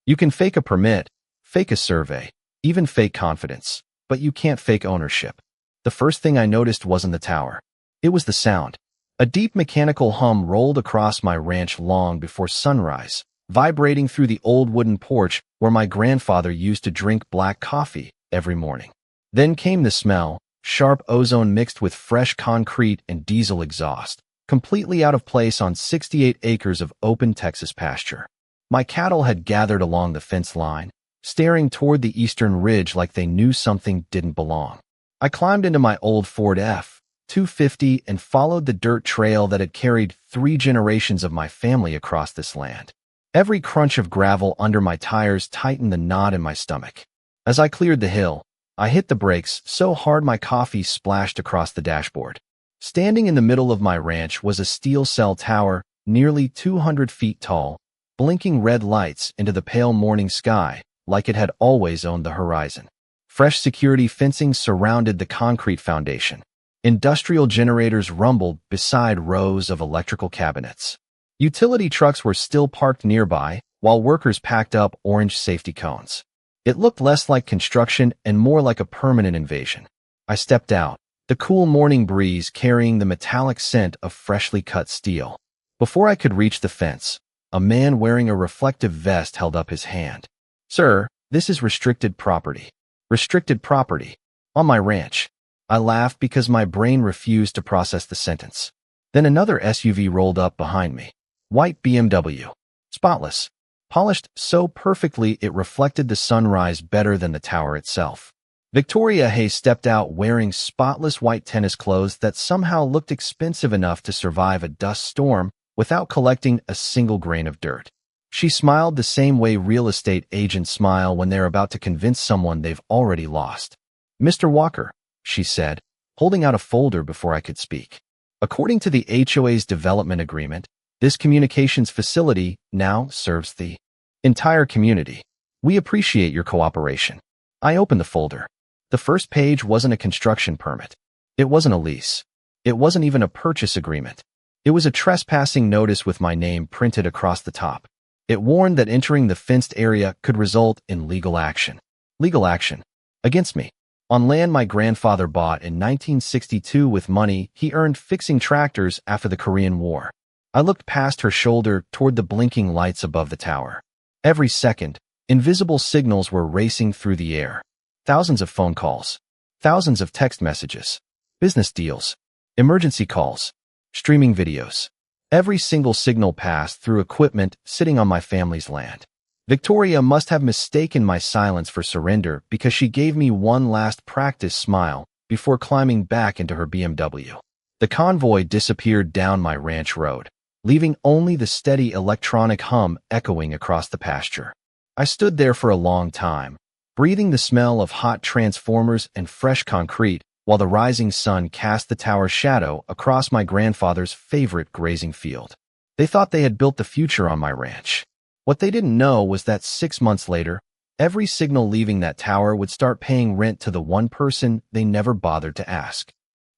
You can fake a permit, fake a survey, even fake confidence, but you can't fake ownership. The first thing I noticed wasn't the tower. It was the sound. A deep mechanical hum rolled across my ranch long before sunrise, vibrating through the old wooden porch where my grandfather used to drink black coffee every morning. Then came the smell, sharp ozone mixed with fresh concrete and diesel exhaust, completely out of place on 68 acres of open Texas pasture. My cattle had gathered along the fence line, staring toward the eastern ridge like they knew something didn't belong. I climbed into my old Ford F-250 and followed the dirt trail that had carried 3 generations of my family across this land. Every crunch of gravel under my tires tightened the knot in my stomach. As I cleared the hill, I hit the brakes so hard my coffee splashed across the dashboard. Standing in the middle of my ranch was a steel cell tower, nearly 200 feet tall, blinking red lights into the pale morning sky like it had always owned the horizon. Fresh security fencing surrounded the concrete foundation. Industrial generators rumbled beside rows of electrical cabinets. Utility trucks were still parked nearby, while workers packed up orange safety cones. It looked less like construction and more like a permanent invasion. I stepped out, the cool morning breeze carrying the metallic scent of freshly cut steel. Before I could reach the fence, a man wearing a reflective vest held up his hand. "Sir, this is restricted property." "Restricted property? On my ranch." I laughed because my brain refused to process the sentence. Then another SUV rolled up behind me. White BMW. Spotless. Polished so perfectly it reflected the sunrise better than the tower itself. Victoria Hayes stepped out wearing spotless white tennis clothes that somehow looked expensive enough to survive a dust storm without collecting a single grain of dirt. She smiled the same way real estate agents smile when they're about to convince someone they've already lost. "Mr. Walker," she said, holding out a folder before I could speak. "According to the HOA's development agreement, this communications facility now serves the entire community. We appreciate your cooperation." I opened the folder. The first page wasn't a construction permit. It wasn't a lease. It wasn't even a purchase agreement. It was a trespassing notice with my name printed across the top. It warned that entering the fenced area could result in legal action. Legal action. Against me. On land my grandfather bought in 1962 with money he earned fixing tractors after the Korean War. I looked past her shoulder toward the blinking lights above the tower. Every second, invisible signals were racing through the air. Thousands of phone calls. Thousands of text messages. Business deals. Emergency calls. Streaming videos. Every single signal passed through equipment sitting on my family's land. Victoria must have mistaken my silence for surrender because she gave me one last practice smile before climbing back into her BMW. The convoy disappeared down my ranch road, leaving only the steady electronic hum echoing across the pasture. I stood there for a long time, breathing the smell of hot transformers and fresh concrete while the rising sun cast the tower's shadow across my grandfather's favorite grazing field. They thought they had built the future on my ranch. What they didn't know was that 6 months later, every signal leaving that tower would start paying rent to the one person they never bothered to ask.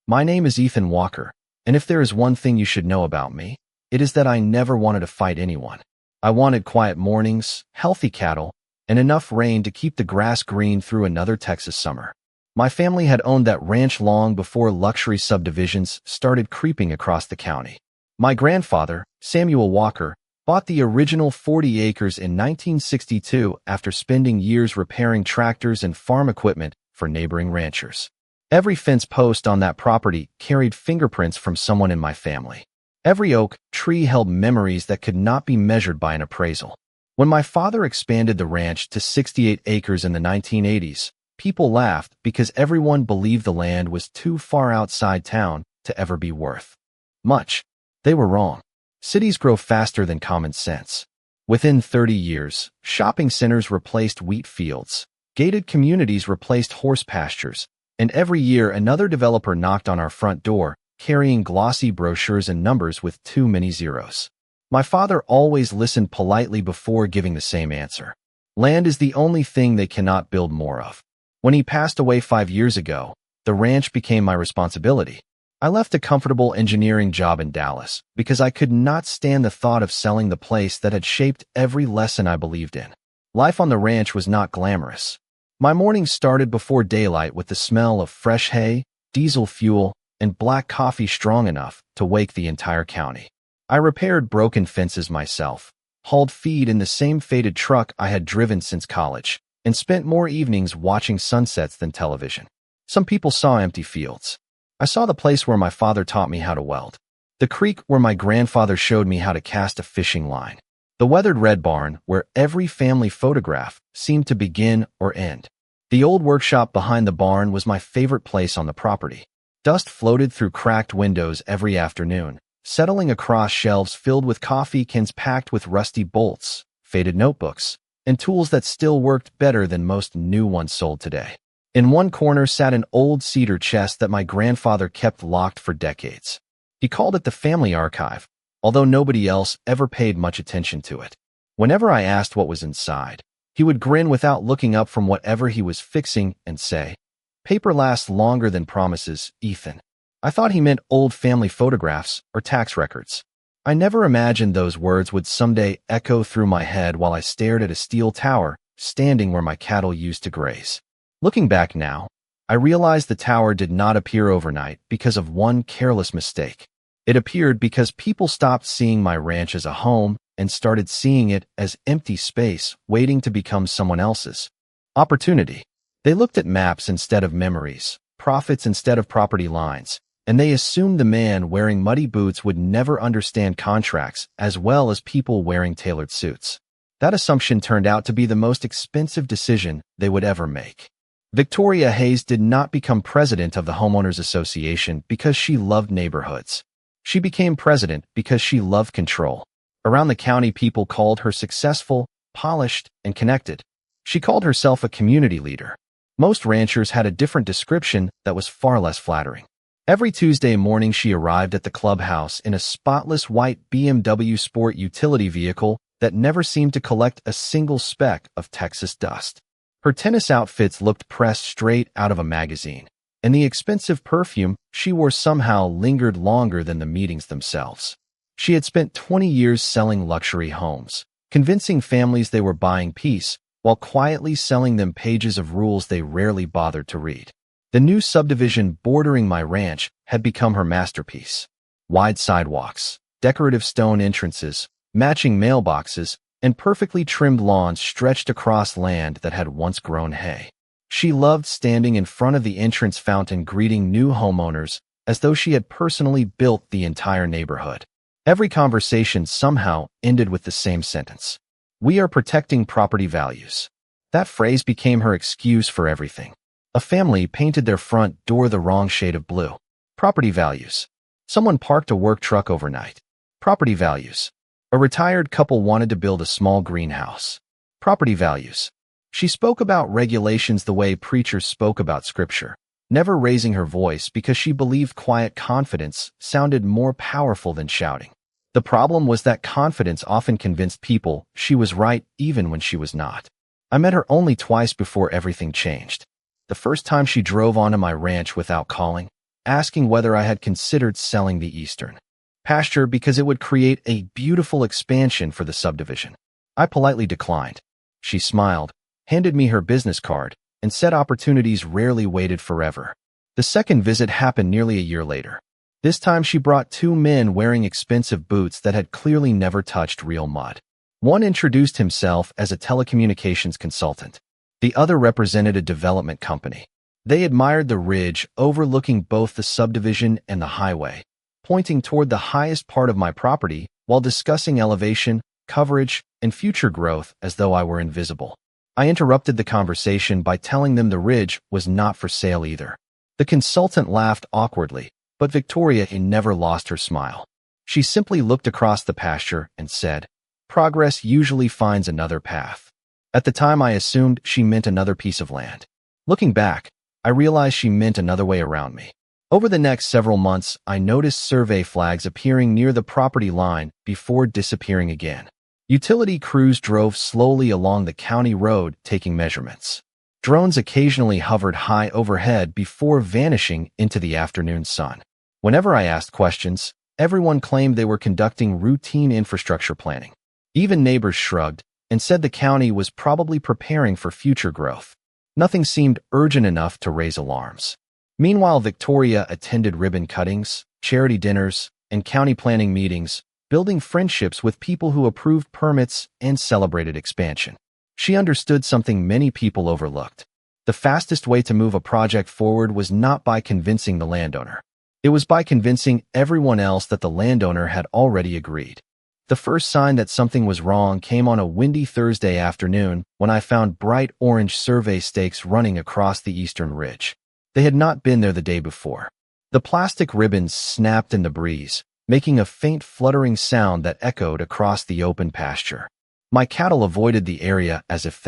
My name is Ethan Walker, and if there is one thing you should know about me, it is that I never wanted to fight anyone. I wanted quiet mornings, healthy cattle, and enough rain to keep the grass green through another Texas summer. My family had owned that ranch long before luxury subdivisions started creeping across the county. My grandfather, Samuel Walker, bought the original 40 acres in 1962 after spending years repairing tractors and farm equipment for neighboring ranchers. Every fence post on that property carried fingerprints from someone in my family. Every oak tree held memories that could not be measured by an appraisal. When my father expanded the ranch to 68 acres in the 1980s, people laughed because everyone believed the land was too far outside town to ever be worth much. They were wrong. Cities grow faster than common sense. Within 30 years, shopping centers replaced wheat fields, gated communities replaced horse pastures, and every year another developer knocked on our front door, carrying glossy brochures and numbers with too many zeros. My father always listened politely before giving the same answer. Land is the only thing they cannot build more of. When he passed away 5 years ago, the ranch became my responsibility. I left a comfortable engineering job in Dallas because I could not stand the thought of selling the place that had shaped every lesson I believed in. Life on the ranch was not glamorous. My mornings started before daylight with the smell of fresh hay, diesel fuel, and black coffee strong enough to wake the entire county. I repaired broken fences myself, hauled feed in the same faded truck I had driven since college, and spent more evenings watching sunsets than television. Some people saw empty fields. I saw the place where my father taught me how to weld, the creek where my grandfather showed me how to cast a fishing line, the weathered red barn where every family photograph seemed to begin or end. The old workshop behind the barn was my favorite place on the property. Dust floated through cracked windows every afternoon, settling across shelves filled with coffee cans packed with rusty bolts, faded notebooks, and tools that still worked better than most new ones sold today. In one corner sat an old cedar chest that my grandfather kept locked for decades. He called it the family archive, although nobody else ever paid much attention to it. Whenever I asked what was inside, he would grin without looking up from whatever he was fixing and say, "Paper lasts longer than promises, Ethan." I thought he meant old family photographs or tax records. I never imagined those words would someday echo through my head while I stared at a steel tower standing where my cattle used to graze. Looking back now, I realized the tower did not appear overnight because of one careless mistake. It appeared because people stopped seeing my ranch as a home and started seeing it as empty space waiting to become someone else's. Opportunity. They looked at maps instead of memories, profits instead of property lines, and they assumed the man wearing muddy boots would never understand contracts as well as people wearing tailored suits. That assumption turned out to be the most expensive decision they would ever make. Victoria Hayes did not become president of the Homeowners Association because she loved neighborhoods. She became president because she loved control. Around the county, people called her successful, polished, and connected. She called herself a community leader. Most ranchers had a different description that was far less flattering. Every Tuesday morning, she arrived at the clubhouse in a spotless white BMW sport utility vehicle that never seemed to collect a single speck of Texas dust. Her tennis outfits looked pressed straight out of a magazine, and the expensive perfume she wore somehow lingered longer than the meetings themselves. She had spent 20 years selling luxury homes, convincing families they were buying peace, while quietly selling them pages of rules they rarely bothered to read. The new subdivision bordering my ranch had become her masterpiece. Wide sidewalks, decorative stone entrances, matching mailboxes, and perfectly trimmed lawns stretched across land that had once grown hay. She loved standing in front of the entrance fountain greeting new homeowners as though she had personally built the entire neighborhood. Every conversation somehow ended with the same sentence: "We are protecting property values." That phrase became her excuse for everything. A family painted their front door the wrong shade of blue. Property values. Someone parked a work truck overnight. Property values. A retired couple wanted to build a small greenhouse. Property values. She spoke about regulations the way preachers spoke about scripture, never raising her voice because she believed quiet confidence sounded more powerful than shouting. The problem was that confidence often convinced people she was right even when she was not. I met her only twice before everything changed. The first time she drove onto my ranch without calling, asking whether I had considered selling the eastern pasture because it would create a beautiful expansion for the subdivision. I politely declined. She smiled, handed me her business card, and said opportunities rarely waited forever. The second visit happened nearly a year later. This time she brought two men wearing expensive boots that had clearly never touched real mud. One introduced himself as a telecommunications consultant. The other represented a development company. They admired the ridge overlooking both the subdivision and the highway, pointing toward the highest part of my property while discussing elevation, coverage, and future growth as though I were invisible. I interrupted the conversation by telling them the ridge was not for sale either. The consultant laughed awkwardly, but Victoria never lost her smile. She simply looked across the pasture and said, "Progress usually finds another path." At the time, I assumed she meant another piece of land. Looking back, I realized she meant another way around me. Over the next several months, I noticed survey flags appearing near the property line before disappearing again. Utility crews drove slowly along the county road taking measurements. Drones occasionally hovered high overhead before vanishing into the afternoon sun. Whenever I asked questions, everyone claimed they were conducting routine infrastructure planning. Even neighbors shrugged, and said the county was probably preparing for future growth. Nothing seemed urgent enough to raise alarms. Meanwhile, Victoria attended ribbon cuttings, charity dinners, and county planning meetings, building friendships with people who approved permits and celebrated expansion. She understood something many people overlooked. The fastest way to move a project forward was not by convincing the landowner. It was by convincing everyone else that the landowner had already agreed. The first sign that something was wrong came on a windy Thursday afternoon when I found bright orange survey stakes running across the eastern ridge. They had not been there the day before. The plastic ribbons snapped in the breeze, making a faint fluttering sound that echoed across the open pasture. My cattle avoided the area as if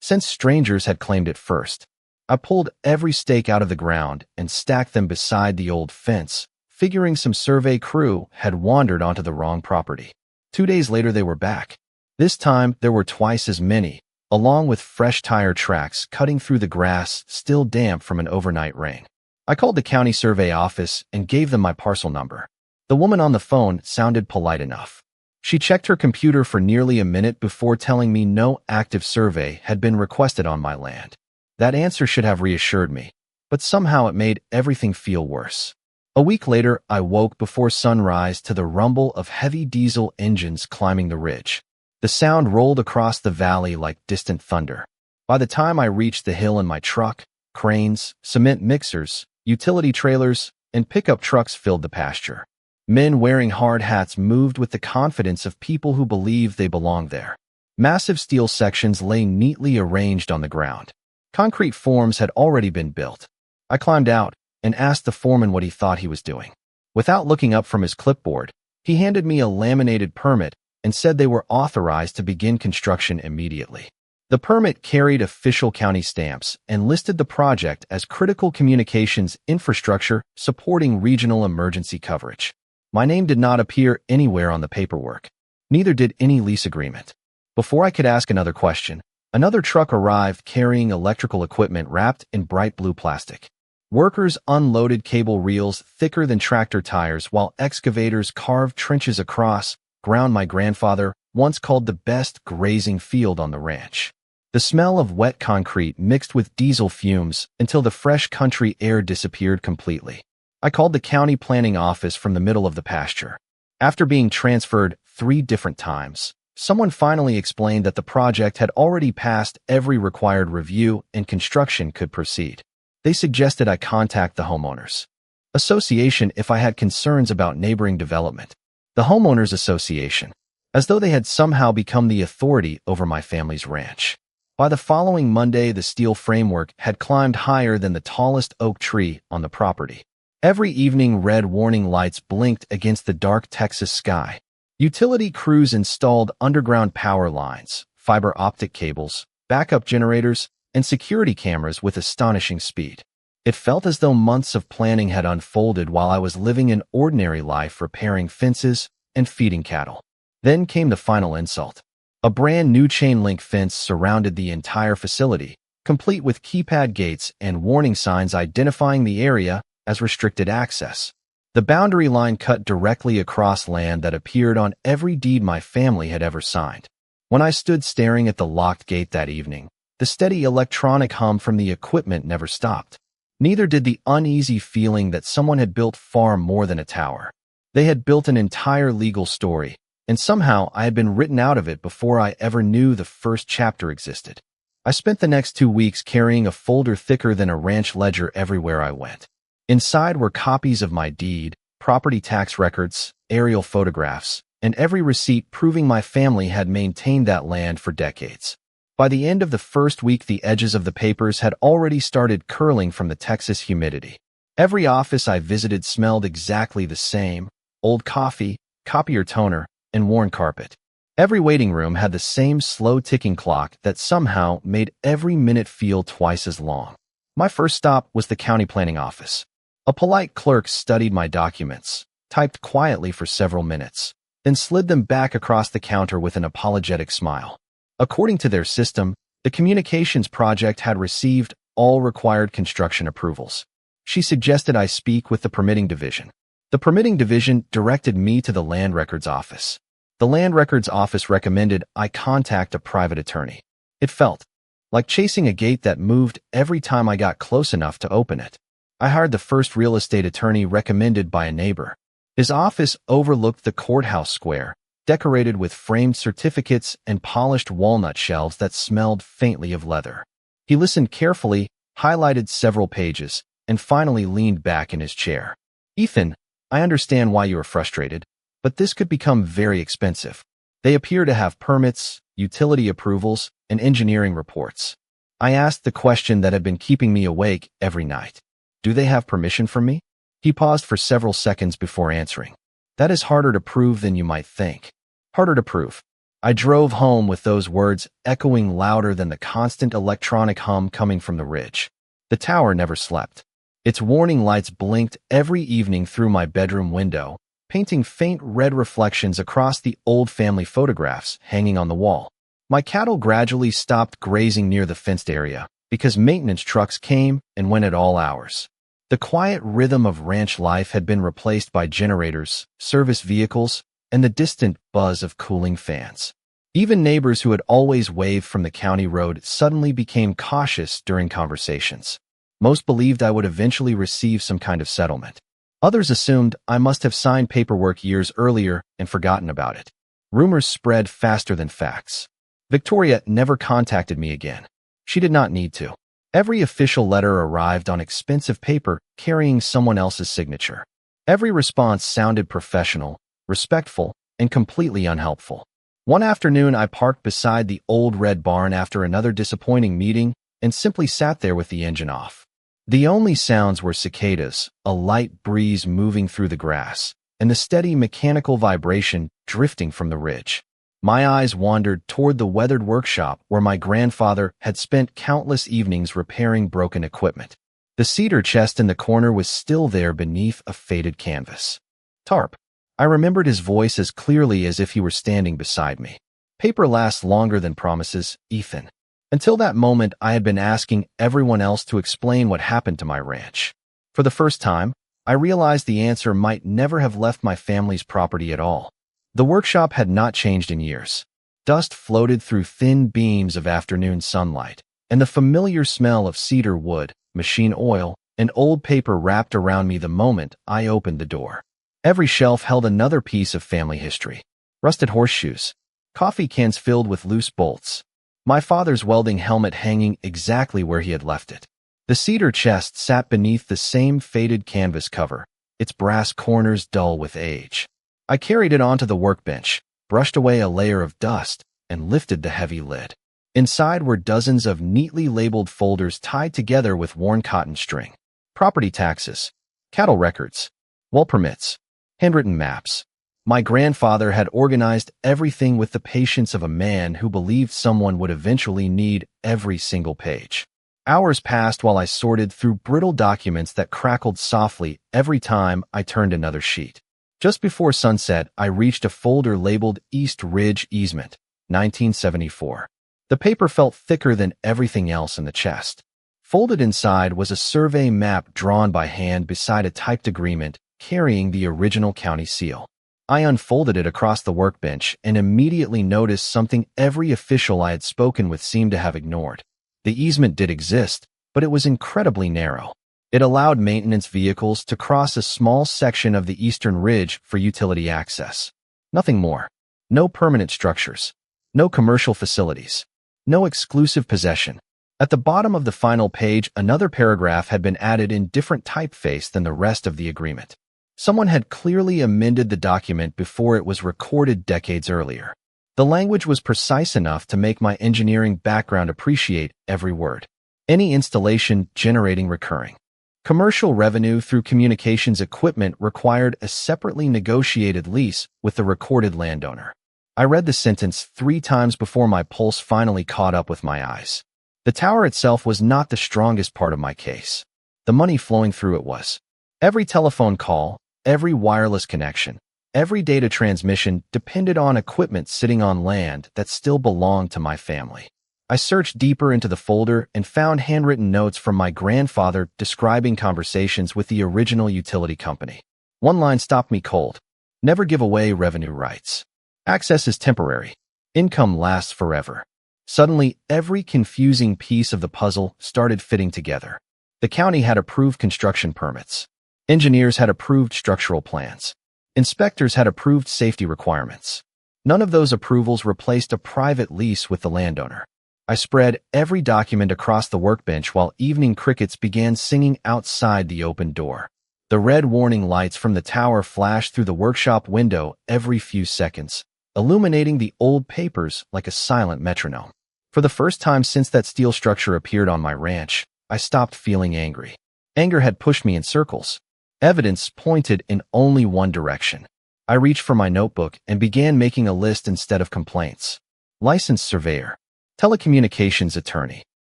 since strangers had claimed it first. I pulled every stake out of the ground and stacked them beside the old fence, figuring some survey crew had wandered onto the wrong property. 2 days later they were back. This time there were twice as many, along with fresh tire tracks cutting through the grass still damp from an overnight rain. I called the county survey office and gave them my parcel number. The woman on the phone sounded polite enough. She checked her computer for nearly a minute before telling me no active survey had been requested on my land. That answer should have reassured me, but somehow it made everything feel worse. A week later, I woke before sunrise to the rumble of heavy diesel engines climbing the ridge. The sound rolled across the valley like distant thunder. By the time I reached the hill in my truck, cranes, cement mixers, utility trailers, and pickup trucks filled the pasture. Men wearing hard hats moved with the confidence of people who believe they belong there. Massive steel sections lay neatly arranged on the ground. Concrete forms had already been built. I climbed out and asked the foreman what he thought he was doing. Without looking up from his clipboard, he handed me a laminated permit and said they were authorized to begin construction immediately. The permit carried official county stamps and listed the project as critical communications infrastructure supporting regional emergency coverage. My name did not appear anywhere on the paperwork. Neither did any lease agreement. Before I could ask another question, another truck arrived carrying electrical equipment wrapped in bright blue plastic. Workers unloaded cable reels thicker than tractor tires while excavators carved trenches across ground my grandfather once called the best grazing field on the ranch. The smell of wet concrete mixed with diesel fumes until the fresh country air disappeared completely. I called the county planning office from the middle of the pasture. After being transferred 3 different times, someone finally explained that the project had already passed every required review and construction could proceed. They suggested I contact the homeowners association if I had concerns about neighboring development. The homeowners association, as though they had somehow become the authority over my family's ranch. By the following Monday, the steel framework had climbed higher than the tallest oak tree on the property. Every evening, red warning lights blinked against the dark Texas sky. Utility crews installed underground power lines, fiber optic cables, backup generators, and security cameras with astonishing speed. It felt as though months of planning had unfolded while I was living an ordinary life repairing fences and feeding cattle. Then came the final insult. A brand new chain link fence surrounded the entire facility, complete with keypad gates and warning signs identifying the area as restricted access. The boundary line cut directly across land that appeared on every deed my family had ever signed. When I stood staring at the locked gate that evening, the steady electronic hum from the equipment never stopped. Neither did the uneasy feeling that someone had built far more than a tower. They had built an entire legal story, and somehow I had been written out of it before I ever knew the first chapter existed. I spent the next 2 weeks carrying a folder thicker than a ranch ledger everywhere I went. Inside were copies of my deed, property tax records, aerial photographs, and every receipt proving my family had maintained that land for decades. By the end of the first week, the edges of the papers had already started curling from the Texas humidity. Every office I visited smelled exactly the same: old coffee, copier toner, and worn carpet. Every waiting room had the same slow ticking clock that somehow made every minute feel twice as long. My first stop was the county planning office. A polite clerk studied my documents, typed quietly for several minutes, then slid them back across the counter with an apologetic smile. According to their system, the communications project had received all required construction approvals. She suggested I speak with the permitting division. The permitting division directed me to the land records office. The Land Records Office recommended I contact a private attorney. It felt like chasing a gate that moved every time I got close enough to open it. I hired the first real estate attorney recommended by a neighbor. His office overlooked the courthouse square, decorated with framed certificates and polished walnut shelves that smelled faintly of leather. He listened carefully, highlighted several pages, and finally leaned back in his chair. "Ethan, I understand why you are frustrated, but this could become very expensive. They appear to have permits, utility approvals, and engineering reports." I asked the question that had been keeping me awake every night. "Do they have permission from me?" He paused for several seconds before answering. "That is harder to prove than you might think." Harder to prove. I drove home with those words echoing louder than the constant electronic hum coming from the ridge. The tower never slept. Its warning lights blinked every evening through my bedroom window, painting faint red reflections across the old family photographs hanging on the wall. My cattle gradually stopped grazing near the fenced area because maintenance trucks came and went at all hours. The quiet rhythm of ranch life had been replaced by generators, service vehicles, and the distant buzz of cooling fans. Even neighbors who had always waved from the county road suddenly became cautious during conversations. Most believed I would eventually receive some kind of settlement. Others assumed I must have signed paperwork years earlier and forgotten about it. Rumors spread faster than facts. Victoria never contacted me again. She did not need to. Every official letter arrived on expensive paper carrying someone else's signature. Every response sounded professional, respectful, and completely unhelpful. One afternoon, I parked beside the old red barn after another disappointing meeting and simply sat there with the engine off. The only sounds were cicadas, a light breeze moving through the grass, and the steady mechanical vibration drifting from the ridge. My eyes wandered toward the weathered workshop where my grandfather had spent countless evenings repairing broken equipment. The cedar chest in the corner was still there beneath a faded canvas. "Tarp." I remembered his voice as clearly as if he were standing beside me. "Paper lasts longer than promises, Ethan." Until that moment, I had been asking everyone else to explain what happened to my ranch. For the first time, I realized the answer might never have left my family's property at all. The workshop had not changed in years. Dust floated through thin beams of afternoon sunlight, and the familiar smell of cedar wood, machine oil, and old paper wrapped around me the moment I opened the door. Every shelf held another piece of family history. Rusted horseshoes, coffee cans filled with loose bolts, my father's welding helmet hanging exactly where he had left it. The cedar chest sat beneath the same faded canvas cover, its brass corners dull with age. I carried it onto the workbench, brushed away a layer of dust, and lifted the heavy lid. Inside were dozens of neatly labeled folders tied together with worn cotton string. Property taxes, cattle records, well permits, handwritten maps. My grandfather had organized everything with the patience of a man who believed someone would eventually need every single page. Hours passed while I sorted through brittle documents that crackled softly every time I turned another sheet. Just before sunset, I reached a folder labeled East Ridge Easement, 1974. The paper felt thicker than everything else in the chest. Folded inside was a survey map drawn by hand beside a typed agreement carrying the original county seal. I unfolded it across the workbench and immediately noticed something every official I had spoken with seemed to have ignored. The easement did exist, but it was incredibly narrow. It allowed maintenance vehicles to cross a small section of the eastern ridge for utility access. Nothing more. No permanent structures. No commercial facilities. No exclusive possession. At the bottom of the final page, another paragraph had been added in different typeface than the rest of the agreement. Someone had clearly amended the document before it was recorded decades earlier. The language was precise enough to make my engineering background appreciate every word. Any installation generating recurring commercial revenue through communications equipment required a separately negotiated lease with the recorded landowner. I read the sentence 3 times before my pulse finally caught up with my eyes. The tower itself was not the strongest part of my case. The money flowing through it was. Every telephone call, every wireless connection, every data transmission depended on equipment sitting on land that still belonged to my family. I searched deeper into the folder and found handwritten notes from my grandfather describing conversations with the original utility company. One line stopped me cold. Never give away revenue rights. Access is temporary. Income lasts forever. Suddenly, every confusing piece of the puzzle started fitting together. The county had approved construction permits. Engineers had approved structural plans. Inspectors had approved safety requirements. None of those approvals replaced a private lease with the landowner. I spread every document across the workbench while evening crickets began singing outside the open door. The red warning lights from the tower flashed through the workshop window every few seconds, illuminating the old papers like a silent metronome. For the first time since that steel structure appeared on my ranch, I stopped feeling angry. Anger had pushed me in circles. Evidence pointed in only one direction. I reached for my notebook and began making a list instead of complaints. Licensed surveyor, telecommunications attorney,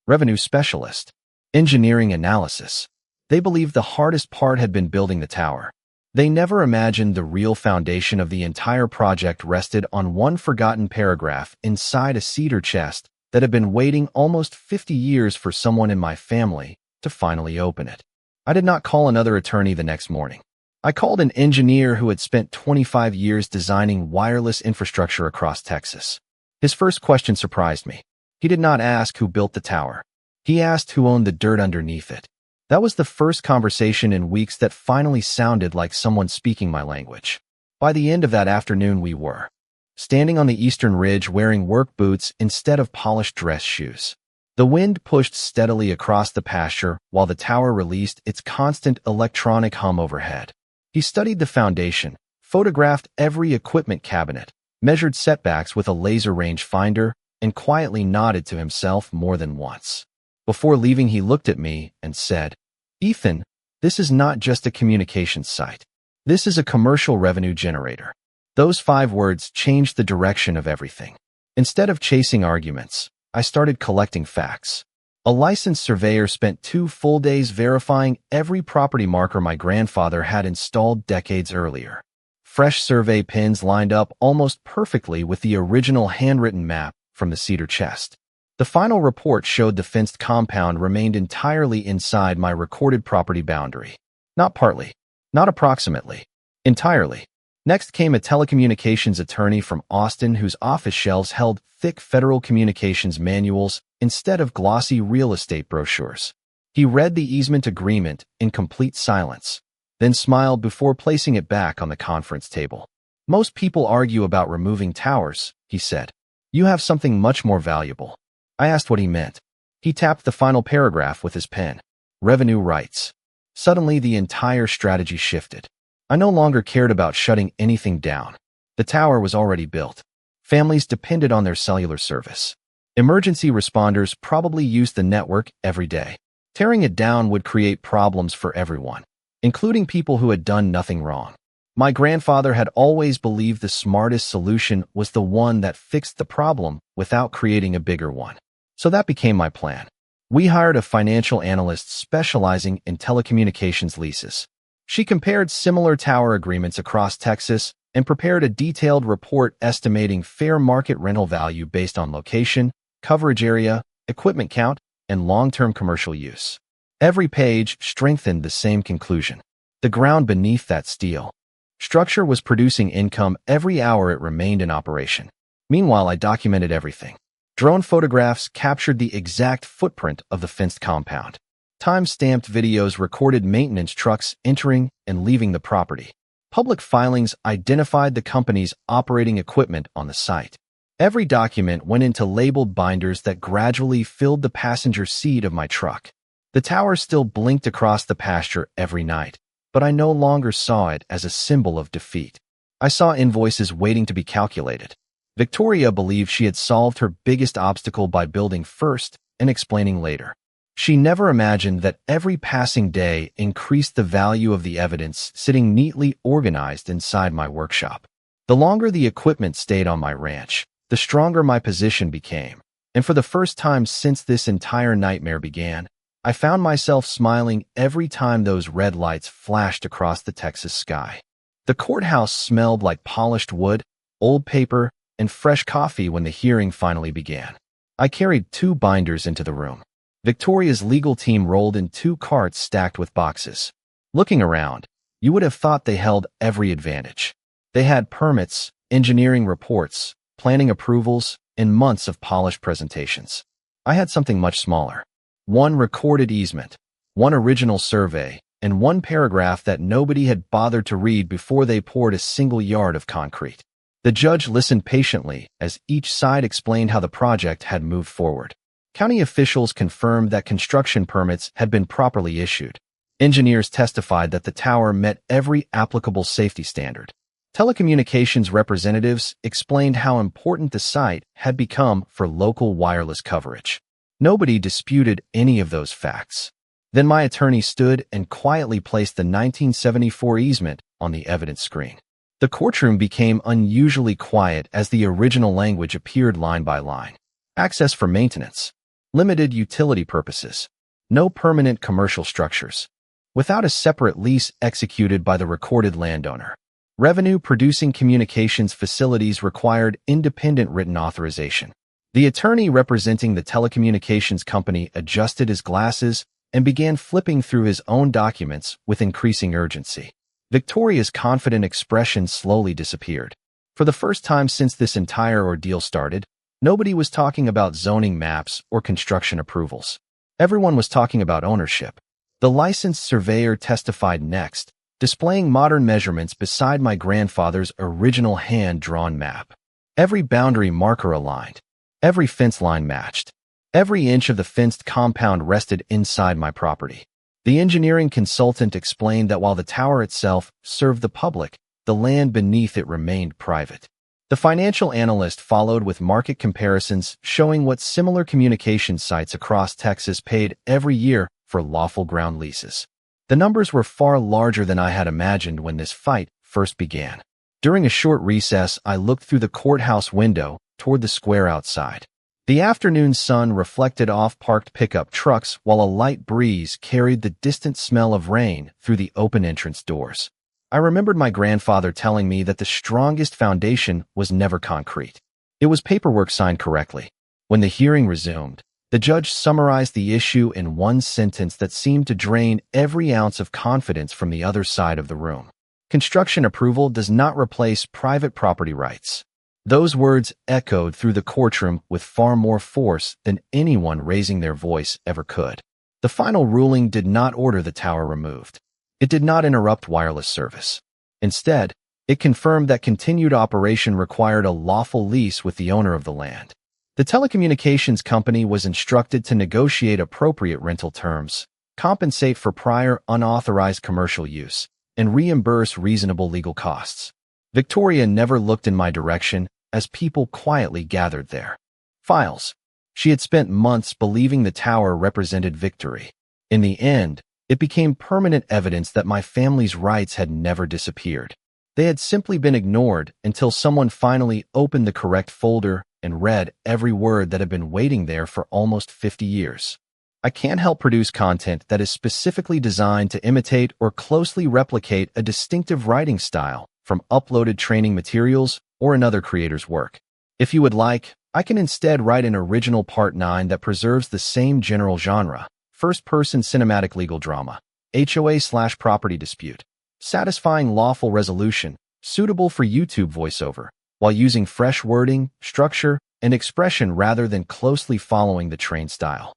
revenue specialist, engineering analysis. They believed the hardest part had been building the tower. They never imagined the real foundation of the entire project rested on one forgotten paragraph inside a cedar chest that had been waiting almost 50 years for someone in my family to finally open it. I did not call another attorney the next morning. I called an engineer who had spent 25 years designing wireless infrastructure across Texas. His first question surprised me. He did not ask who built the tower. He asked who owned the dirt underneath it. That was the first conversation in weeks that finally sounded like someone speaking my language. By the end of that afternoon, we were standing on the eastern ridge wearing work boots instead of polished dress shoes. The wind pushed steadily across the pasture while the tower released its constant electronic hum overhead. He studied the foundation, photographed every equipment cabinet, measured setbacks with a laser range finder, and quietly nodded to himself more than once. Before leaving, he looked at me and said, "Ethan, this is not just a communications site. This is a commercial revenue generator." Those 5 words changed the direction of everything. Instead of chasing arguments, I started collecting facts. A licensed surveyor spent 2 full days verifying every property marker my grandfather had installed decades earlier. Fresh survey pins lined up almost perfectly with the original handwritten map from the cedar chest. The final report showed the fenced compound remained entirely inside my recorded property boundary. Not partly, not approximately, entirely. Next came a telecommunications attorney from Austin whose office shelves held thick federal communications manuals instead of glossy real estate brochures. He read the easement agreement in complete silence, then smiled before placing it back on the conference table. "Most people argue about removing towers," he said. "You have something much more valuable." I asked what he meant. He tapped the final paragraph with his pen. Revenue rights. Suddenly, the entire strategy shifted. I no longer cared about shutting anything down. The tower was already built. Families depended on their cellular service. Emergency responders probably used the network every day. Tearing it down would create problems for everyone, including people who had done nothing wrong. My grandfather had always believed the smartest solution was the one that fixed the problem without creating a bigger one. So that became my plan. We hired a financial analyst specializing in telecommunications leases. She compared similar tower agreements across Texas and prepared a detailed report estimating fair market rental value based on location, coverage area, equipment count, and long-term commercial use. Every page strengthened the same conclusion. The ground beneath that steel structure was producing income every hour it remained in operation. Meanwhile, I documented everything. Drone photographs captured the exact footprint of the fenced compound. Time-stamped videos recorded maintenance trucks entering and leaving the property. Public filings identified the company's operating equipment on the site. Every document went into labeled binders that gradually filled the passenger seat of my truck. The tower still blinked across the pasture every night, but I no longer saw it as a symbol of defeat. I saw invoices waiting to be calculated. Victoria believed she had solved her biggest obstacle by building first and explaining later. She never imagined that every passing day increased the value of the evidence sitting neatly organized inside my workshop. The longer the equipment stayed on my ranch, the stronger my position became. And for the first time since this entire nightmare began, I found myself smiling every time those red lights flashed across the Texas sky. The courthouse smelled like polished wood, old paper, and fresh coffee when the hearing finally began. I carried 2 binders into the room. Victoria's legal team rolled in 2 carts stacked with boxes. Looking around, you would have thought they held every advantage. They had permits, engineering reports, planning approvals, and months of polished presentations. I had something much smaller. One recorded easement, one original survey, and one paragraph that nobody had bothered to read before they poured a single yard of concrete. The judge listened patiently as each side explained how the project had moved forward. County officials confirmed that construction permits had been properly issued. Engineers testified that the tower met every applicable safety standard. Telecommunications representatives explained how important the site had become for local wireless coverage. Nobody disputed any of those facts. Then my attorney stood and quietly placed the 1974 easement on the evidence screen. The courtroom became unusually quiet as the original language appeared line by line. Access for maintenance. Limited utility purposes. No permanent commercial structures. Without a separate lease executed by the recorded landowner. Revenue-producing communications facilities required independent written authorization. The attorney representing the telecommunications company adjusted his glasses and began flipping through his own documents with increasing urgency. Victoria's confident expression slowly disappeared. For the first time since this entire ordeal started, nobody was talking about zoning maps or construction approvals. Everyone was talking about ownership. The licensed surveyor testified next, displaying modern measurements beside my grandfather's original hand-drawn map. Every boundary marker aligned. Every fence line matched. Every inch of the fenced compound rested inside my property. The engineering consultant explained that while the tower itself served the public, the land beneath it remained private. The financial analyst followed with market comparisons showing what similar communication sites across Texas paid every year for lawful ground leases. The numbers were far larger than I had imagined when this fight first began. During a short recess, I looked through the courthouse window toward the square outside. The afternoon sun reflected off parked pickup trucks while a light breeze carried the distant smell of rain through the open entrance doors. I remembered my grandfather telling me that the strongest foundation was never concrete. It was paperwork signed correctly. When the hearing resumed, the judge summarized the issue in one sentence that seemed to drain every ounce of confidence from the other side of the room. Construction approval does not replace private property rights. Those words echoed through the courtroom with far more force than anyone raising their voice ever could. The final ruling did not order the tower removed. It did not interrupt wireless service. Instead, it confirmed that continued operation required a lawful lease with the owner of the land. The telecommunications company was instructed to negotiate appropriate rental terms, compensate for prior unauthorized commercial use, and reimburse reasonable legal costs. Victoria never looked in my direction as people quietly gathered there. Files. She had spent months believing the tower represented victory. In the end, it became permanent evidence that my family's rights had never disappeared. They had simply been ignored until someone finally opened the correct folder and read every word that had been waiting there for almost 50 years. I can't help produce content that is specifically designed to imitate or closely replicate a distinctive writing style from uploaded training materials or another creator's work. If you would like, I can instead write an original Part 9 that preserves the same general genre, first-person cinematic legal drama, HOA/property dispute, satisfying lawful resolution, suitable for YouTube voiceover, while using fresh wording, structure, and expression rather than closely following the trained style.